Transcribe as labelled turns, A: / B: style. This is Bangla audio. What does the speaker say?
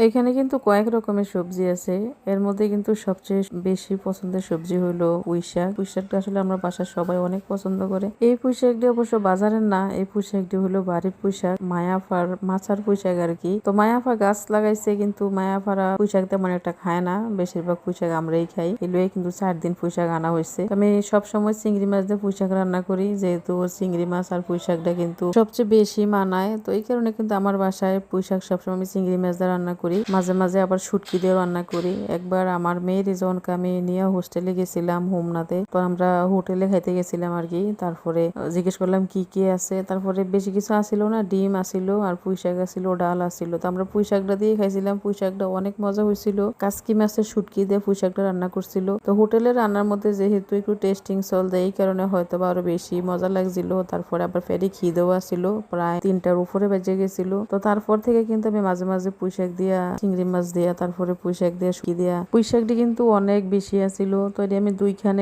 A: এখানে কিন্তু কয়েক রকমের সবজি আছে। এর মধ্যে কিন্তু সবচেয়ে বেশি পছন্দের সবজি হলো পুঁইশাক। পুঁইশাকটা আসলে আমরা বাসার সবাই অনেক পছন্দ করে। এই পুঁইশাকটি অবশ্য বাজারের না, এই পুঁইশাকটি হলো বাড়ির পুঁইশাক, মায়াফার মাচার পুঁইশাক আর কি। তো মায়াফা গাছ লাগাইছে, কিন্তু মায়াফারা পুঁইশাক তেমন একটা খায় না, বেশিরভাগ পুঁইশাক আমরাই খাই। এগুলোই কিন্তু 4 দিন পুঁইশাক আনা হয়েছে। আমি সবসময় চিংড়ি মাছ দিয়ে পুঁইশাক রান্না করি, যেহেতু চিংড়ি মাছ আর পুঁইশাকটা কিন্তু সবচেয়ে বেশি মানায়। তো এই কারণে কিন্তু আমার বাসায় পুঁইশাক সবসময় আমি চিংড়ি মাছ দিয়ে রান্না করি, মাঝে মাঝে আবার শুটকি দিয়ে রান্না করি। একবার আমার মেয়ের যখন আমি নিয়ে হোস্টেলে গেছিলাম হোমনাতে, তো আমরা হোটেলে খাইতে গেছিলাম আর কি। তারপরে জিজ্ঞেস করলাম কি কি আছে, তারপরে বেশি কিছু আসিল না, ডিম আসিল আর পুঁইশাক আসিল, ডাল আসিল। তো আমরা পুঁইশাকটা দিয়ে খাইছিলাম, পুঁইশাকটা অনেক মজা হয়েছিল। কাসকি মাছের শুটকি দিয়ে পুঁইশাকটা রান্না করছিল। তো হোটেলের রান্নার মধ্যে যেহেতু একটু টেস্টিং সল দেয়, এই কারণে হয়তো বা আরো বেশি মজা লাগছিল। তারপরে আবার ফেরি খিদেও আসিল, প্রায় 3টার উপরে বেজে গেছিল। তো তারপর থেকে কিন্তু আমি মাঝে মাঝে পুঁইশাক দিয়া, চিংড়ি মাছ দিয়া, তারপরে পুঁইশাক দিয়া, শুকি দিয়া, পুঁইশাকটি কিন্তু অনেক বেশি আসিল। তো এটি আমি 2খানে